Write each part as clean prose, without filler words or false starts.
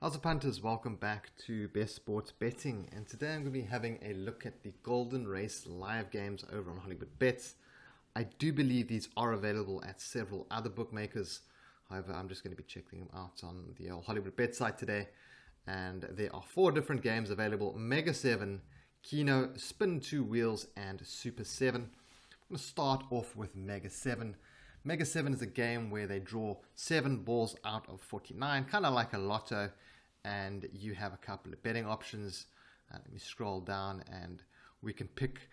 How's it, punters? Welcome back to Best Sports Betting, and today I'm going to be having a look at the Golden Race live games over on Hollywood Bets. I do believe these are available at several other bookmakers. However, I'm just going to be checking them out on the Hollywood Bet site today, and there are 4 different games available: MegaSeven, Keno, Spin2Wheels and Super 7. I'm going to start off with MegaSeven. MegaSeven is a game where they draw 7 balls out of 49, kind of like a Lotto, and you have a couple of betting options. Let me scroll down, and we can pick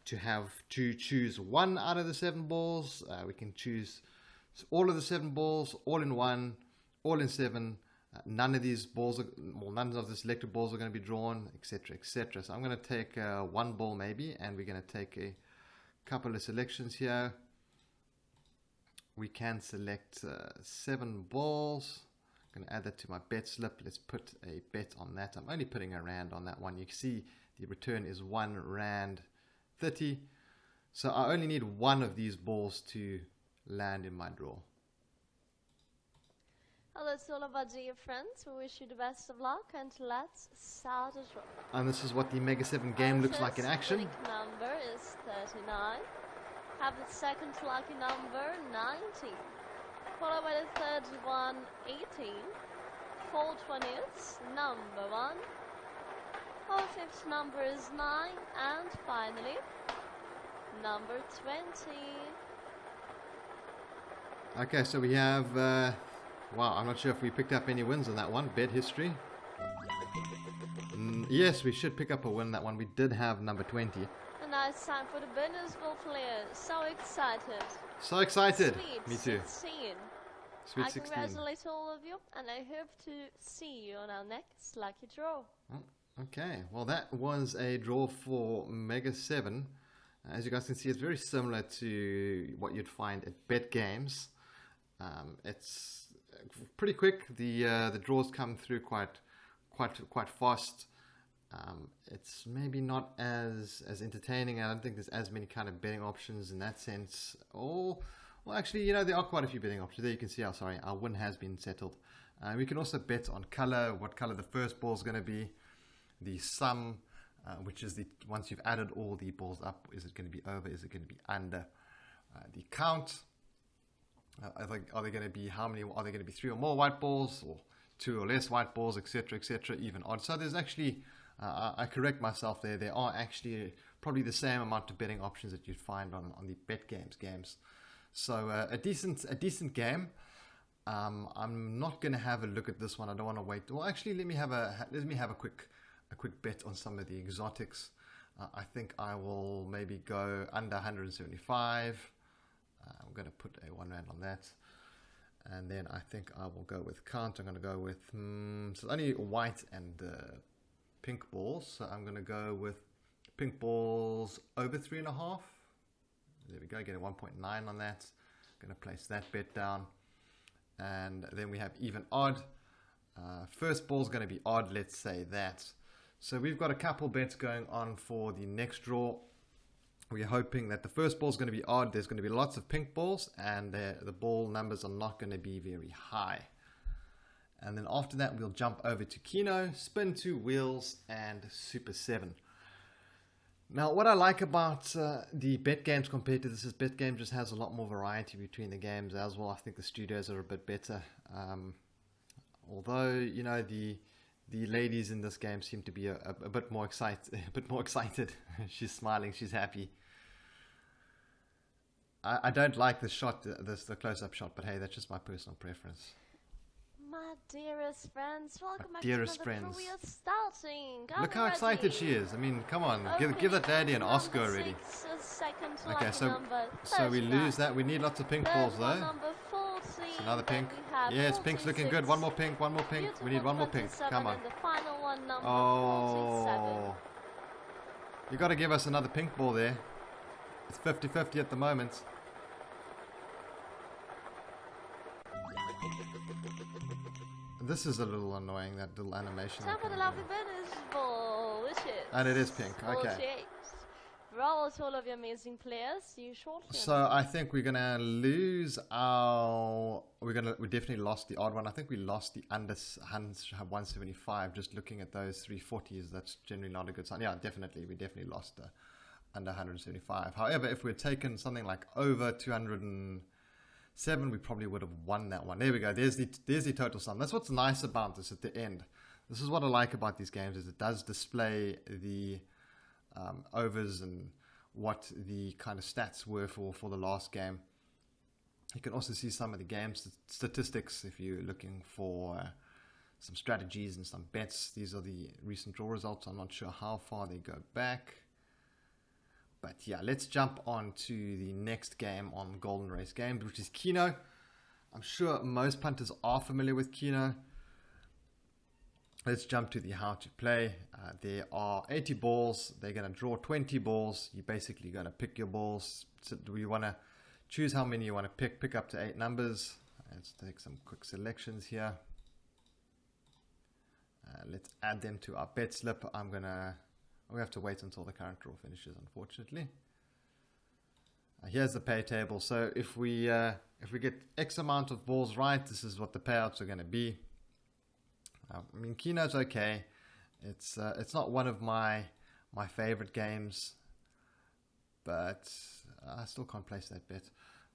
to choose 1 out of the 7 balls. We can choose all of the 7 balls, all in 1, all in 7. None of these balls, none of the selected balls are going to be drawn, etc., etc. So I'm going to take 1 ball maybe, and we're going to take a couple of selections here. We can select 7 balls. I'm going to add that to my bet slip. Let's put a bet on that. I'm only putting R1 on that one. You can see the return is R1.30. So I only need 1 of these balls to land in my draw. Well, that's all about dear friends. We wish you the best of luck, and let's start the draw. And this is what the MegaSeven game looks like in action. The number is 39. Have the second lucky number 19, followed by the third one 18, fourth one is number 1, our fifth number is 9, and finally number 20. Okay, so we have wow, I'm not sure if we picked up any wins on that one. Bet history. Yes, we should pick up a win on that one. We did have number 20. Now it's time for the bonus ball player. So excited. So excited. Sweet Me too. 16. Sweet I 16. congratulate all of you, and I hope to see you on our next lucky draw. Okay, well that was a draw for MegaSeven. As you guys can see, it's very similar to what you'd find at Betgames. It's pretty quick. The draws come through quite fast. It's maybe not as entertaining. I don't think there's as many kind of betting options in that sense. Well, actually, there are quite a few betting options. There you can see, our win has been settled. We can also bet on color, what color the first ball is going to be. The sum, which is once you've added all the balls up, is it going to be over? Is it going to be under? The count. Are they going to be how many? Are they going to be 3 or more white balls, or 2 or less white balls, etc., etc., even odd? So there's actually, I correct myself there. There are actually probably the same amount of betting options that you'd find on the Betgames games. So a decent game. I'm not going to have a look at this one. I don't want to wait. Well, actually, let me have a quick bet on some of the exotics. I think I will maybe go under 175. I'm going to put a R1 on that. And then I think I will go with count. I'm going to go with, so only white and pink balls. So I'm going to go with pink balls over 3.5. There we go, get a 1.9 on that. I'm going to place that bet down. And then we have even odd. First ball is going to be odd, let's say that. So we've got a couple bets going on for the next draw. We're hoping that the first ball is going to be odd. There's going to be lots of pink balls, and the ball numbers are not going to be very high. And then after that, we'll jump over to Keno, Spin2Wheels and Super 7. Now, what I like about the Betgames compared to this is Betgames just has a lot more variety between the games as well. I think the studios are a bit better. Although, the ladies in this game seem to be a bit more excited. She's smiling, she's happy. I don't like the shot, the close-up shot, but hey, that's just my personal preference. My dearest friends, welcome back dearest to another friends. draw. We are starting. Look how excited she is. I mean, come on, give that lady an Oscar already. Okay, so we lose that. We need lots of pink balls though. It's another pink. Yes, pink's looking good. One more pink. We need one more pink. Come on. Oh, you got to give us another pink ball there. It's 50-50 at the moment. This is a little annoying, that little animation. Time for the lovely bonus ball, which is... And it is pink, okay. 48. Bravo to all of you amazing players. See you shortly. So I think we're gonna lose our. We definitely lost the odd one. I think we lost the under 175. Just looking at those 340s, that's generally not a good sign. Yeah, definitely, we definitely lost the under 175. However, if we'd taken something like over 207, we probably would have won that one. There we go. There's the total sum. That's what's nice about this at the end. This is what I like about these games, is it does display the overs and what the kind of stats were for the last game. You can also see some of the game statistics if you're looking for some strategies and some bets. These are the recent draw results. I'm not sure how far they go back. But yeah, let's jump on to the next game on Golden Race Games, which is Keno. I'm sure most punters are familiar with Keno. Let's jump to the how to play. There are 80 balls. They're going to draw 20 balls. You're basically going to pick your balls. So do you want to choose how many you want to pick up to 8 numbers. Let's take some quick selections here. Let's add them to our bet slip. We have to wait until the current draw finishes, unfortunately. Here's the pay table. So if we get X amount of balls right, this is what the payouts are going to be. I mean, Keynote's okay. It's not one of my favorite games, but I still can't place that bet.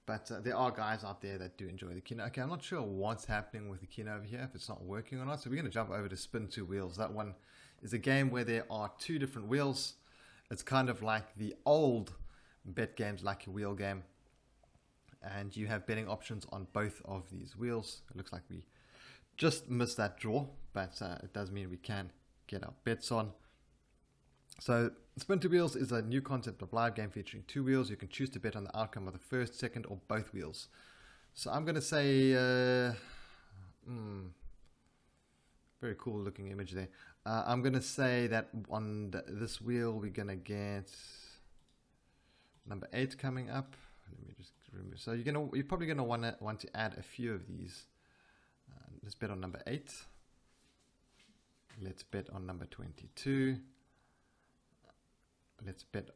But there are guys out there that do enjoy the Keynote. Okay, I'm not sure what's happening with the Keynote over here, if it's not working or not. So we're going to jump over to Spin2Wheels. That one is a game where there are 2 different wheels. It's kind of like the old Betgames Lucky Wheel game. And you have betting options on both of these wheels. It looks like we just missed that draw, but it does mean we can get our bets on. So Spin2Wheels is a new concept of live game featuring 2 wheels. You can choose to bet on the outcome of the first, second, or both wheels. So I'm going to say, very cool looking image there. I'm going to say that on this wheel we're going to get number 8 coming up. Let me just remove. So you're probably going to want to add a few of these. Let's bet on number 8. Let's bet on number 22.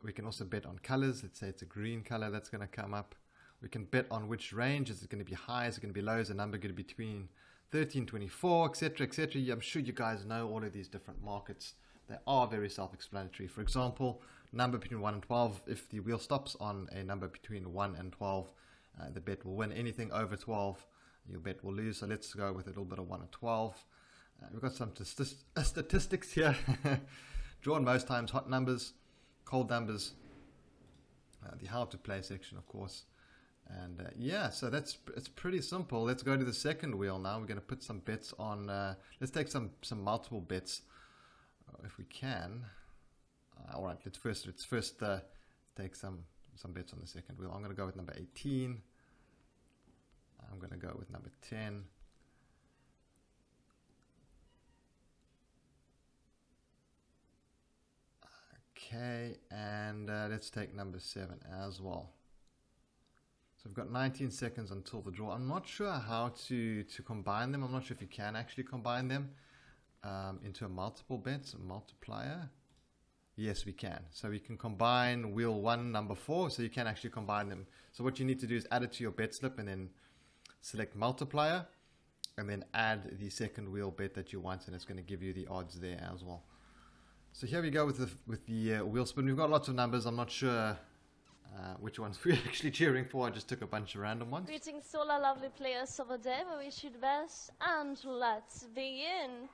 We can also bet on colors. Let's say it's a green color that's going to come up. We can bet on which range. Is it going to be high? Is it going to be low? Is the number going to be between 13, 24, etc., etc.? I'm sure you guys know all of these different markets. They are very self-explanatory. For example, number between 1 and 12. If the wheel stops on a number between 1 and 12, the bet will win. Anything over 12, your bet will lose. So let's go with a little bit of 1 and 12. We've got some statistics here. Drawn most times, hot numbers, cold numbers, the how to play section, of course. And yeah, so it's pretty simple. Let's go to the second wheel now. We're going to put some bets on. Let's take some multiple bets if we can. All right, let's first take some bets on the second wheel. I'm going to go with number 18. I'm going to go with number 10. Okay, and let's take number 7 as well. So we've got 19 seconds until the draw. I'm not sure how to combine them. I'm not sure if you can actually combine them into a multiple bets, a multiplier. Yes, we can. So we can combine wheel 1, number 4. So you can actually combine them. So what you need to do is add it to your bet slip and then select multiplier and then add the second wheel bet that you want, and it's going to give you the odds there as well. So here we go with the wheel spin. We've got lots of numbers. I'm not sure which ones we're actually cheering for. I just took a bunch of random ones. Greetings to all our lovely players over there. We wish you the best, and let's begin.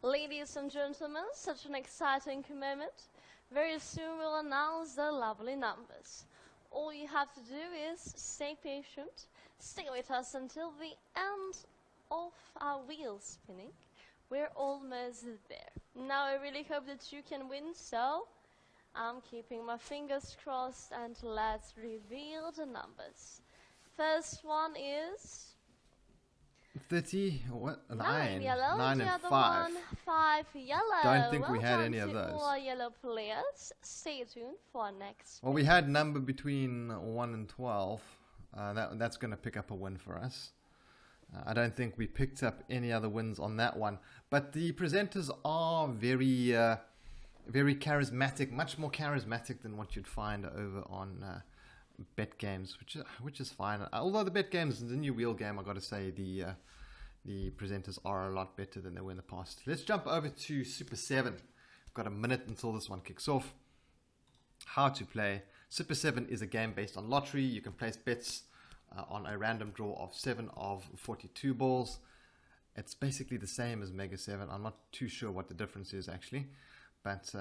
Ladies and gentlemen, such an exciting moment. Very soon we'll announce the lovely numbers. All you have to do is stay patient, stay with us until the end of our wheel spinning. We're almost there. Now I really hope that you can win, so I'm keeping my fingers crossed, and let's reveal the numbers. First one is 30, what? 9 yellow, 9 the and other 5. one 5 yellow. Don't think we Well had done any of to those. all our yellow players. Stay tuned for our next. Well, we had number between 1 and 12. That's going to pick up a win for us. I don't think we picked up any other wins on that one. But the presenters are very very charismatic, much more charismatic than what you'd find over on Betgames, which is fine. Although the Betgames is a new wheel game, I got to say the presenters are a lot better than they were in the past. Let's jump over to Super 7. We've got a minute until this one kicks off. How to play. Super 7 is a game based on lottery. You can place bets on a random draw of 7 of 42 balls. It's basically the same as MegaSeven. I'm not too sure what the difference is actually. But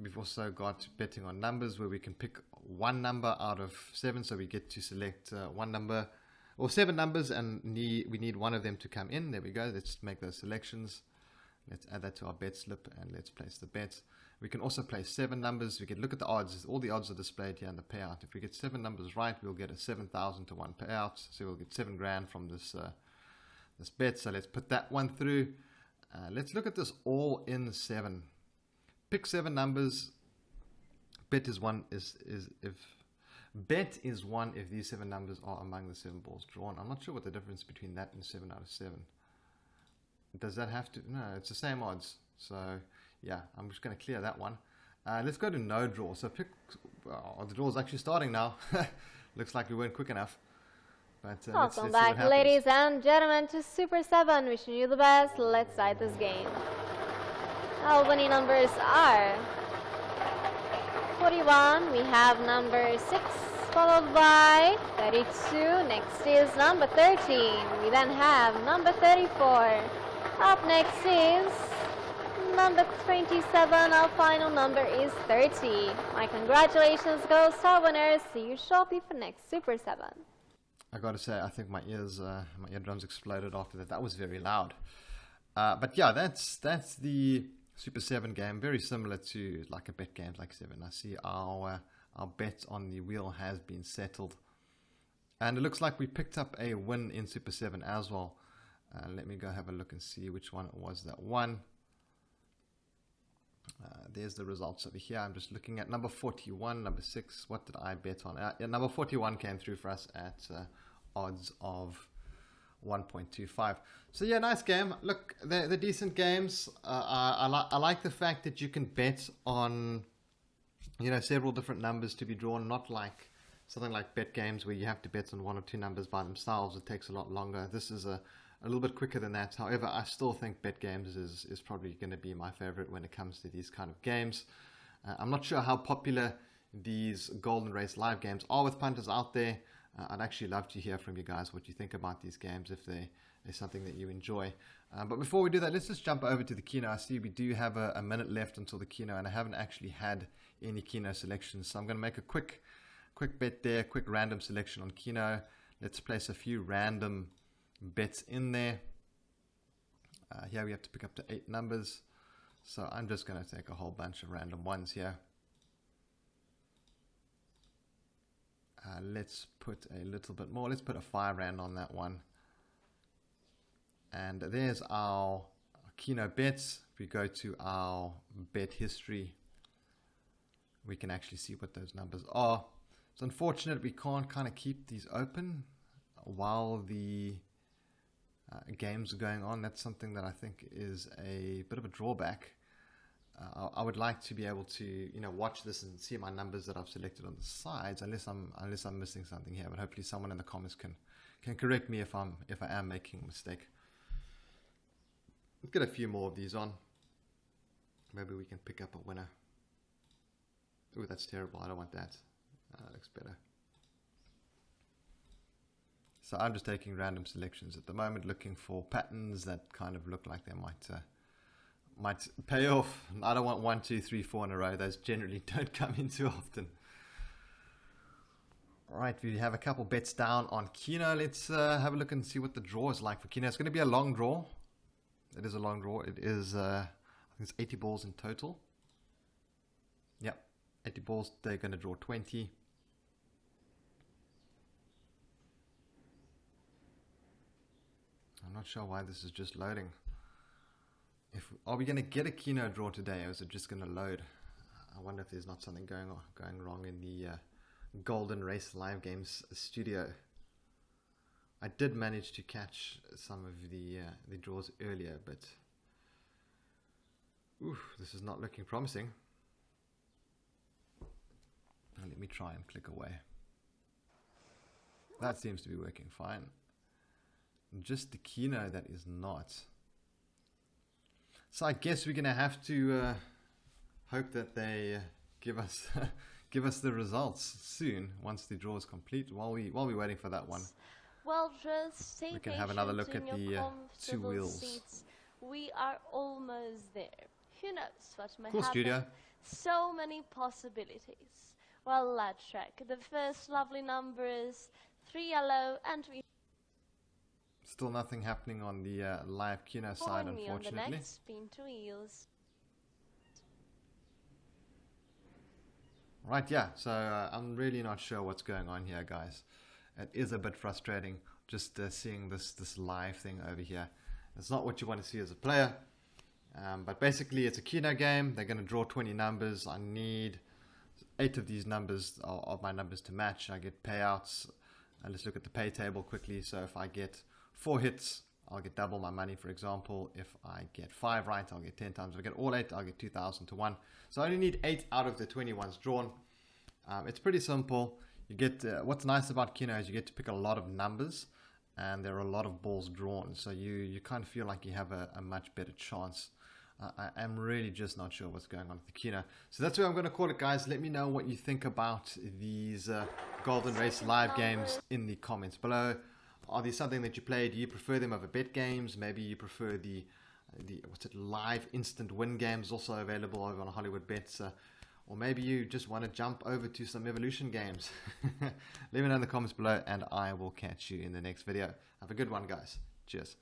we've also got betting on numbers where we can pick one number out of 7. So we get to select one number or 7 numbers, and we need one of them to come in. There we go. Let's make those selections. Let's add that to our bet slip and let's place the bets. We can also place 7 numbers. We can look at the odds. All the odds are displayed here in the payout. If we get 7 numbers right, we'll get a 7,000 to 1 payout. So we'll get 7 grand from this this bet. So let's put that one through. Let's look at this all in 7. Pick 7 numbers. Bet is one if these 7 numbers are among the 7 balls drawn. I'm not sure what the difference between that and 7 out of 7. Does that have to? No, it's the same odds. So yeah, I'm just going to clear that one. Let's go to no draw. So pick. The draw is actually starting now. Looks like we weren't quick enough. But Welcome back, ladies and gentlemen, to Super 7. Wishing you the best. Let's start this game. Our winning numbers are 41. We have number 6, followed by 32. Next is number 13. We then have number 34. Up next is number 27. Our final number is 30. My congratulations goes to our winners. See you shortly for next Super 7. I got to say, I think my eardrums exploded after that. That was very loud. But yeah, that's the Super 7 game. Very similar to like a Betgames like 7. I see our bet on the wheel has been settled. And it looks like we picked up a win in Super 7 as well. Let me go have a look and see which one it was that won. There's the results over here. I'm just looking at number 41, number 6. What did I bet on? Yeah, number 41 came through for us at odds of 1.25. So yeah, nice game. Look, they're decent games. I like the fact that you can bet on, several different numbers to be drawn, not like something like Betgames where you have to bet on 1 or 2 numbers by themselves. It takes a lot longer. This is a little bit quicker than that. However, I still think Betgames is probably going to be my favorite when it comes to these kind of games. I'm not sure how popular these Golden Race live games are with punters out there. I'd actually love to hear from you guys what you think about these games, if they're something that you enjoy. But before we do that, let's just jump over to the Keno. I see we do have a minute left until the Keno, and I haven't actually had any Keno selections. So I'm going to make a quick bet there, quick random selection on Keno. Let's place a few random bets in there. Here we have to pick up to 8 numbers. So I'm just going to take a whole bunch of random ones here. Let's put a little bit more. Let's put a 5 rand on that one. And there's our Keno bets. If we go to our bet history, we can actually see what those numbers are. It's unfortunate we can't kind of keep these open while the games are going on. That's something that I think is a bit of a drawback. I would like to be able to, watch this and see my numbers that I've selected on the sides, unless I'm missing something here. But hopefully, someone in the comments can correct me if I am making a mistake. Let's get a few more of these on. Maybe we can pick up a winner. Oh, that's terrible. I don't want that. Looks better. So I'm just taking random selections at the moment, looking for patterns that kind of look like they might pay off. I don't want 1, 2, 3, 4 in a row. Those generally don't come in too often. All right, we have a couple bets down on Keno. Let's have a look and see what the draw is like for Keno. It's going to be a long draw. It is a long draw. It is, I think it's 80 balls in total. Yep, 80 balls. They're going to draw 20. I'm not sure why this is just loading. Are we going to get a Keno draw today, or is it just going to load? I wonder if there's not something going wrong in the Golden Race Live Games studio. I did manage to catch some of the draws earlier, but this is not looking promising. Let me try and click away. That seems to be working fine. Just the Keynote that is not. So I guess we're gonna have to hope that they give us give us the results soon once the draw is complete. While we're waiting for that one, Well, just stay we can have another look patient at in the your two comfortable wheels. seats. We are almost there. Who knows what may Cool, happen? studio. So many possibilities. Well, let's check. The first lovely number is 3 yellow, and we Still nothing happening on the live Kino side, join me on the unfortunately. next spin to wheels. Right, yeah, so I'm really not sure what's going on here, guys. It is a bit frustrating just seeing this live thing over here. It's not what you want to see as a player, but basically it's a Keno game. They're going to draw 20 numbers. I need 8 of these numbers, of my numbers, to match. I get payouts. Let's look at the pay table quickly. So if I get 4 hits, I'll get double my money, for example. If I get 5 right, I'll get 10 times. If I get all 8, I'll get 2,000 to 1. So I only need 8 out of the 20 ones drawn. It's pretty simple. You get what's nice about Keno is you get to pick a lot of numbers, and there are a lot of balls drawn. So you kind of feel like you have a much better chance. I am really just not sure what's going on with the Keno. So that's where I'm going to call it, guys. Let me know what you think about these Golden Race live games in the comments below. Are these something that you play? Do you prefer them over Betgames? Maybe you prefer the live instant win games, also available over on Hollywood Bets. Or maybe you just want to jump over to some Evolution games. Let me know in the comments below, and I will catch you in the next video. Have a good one, guys. Cheers.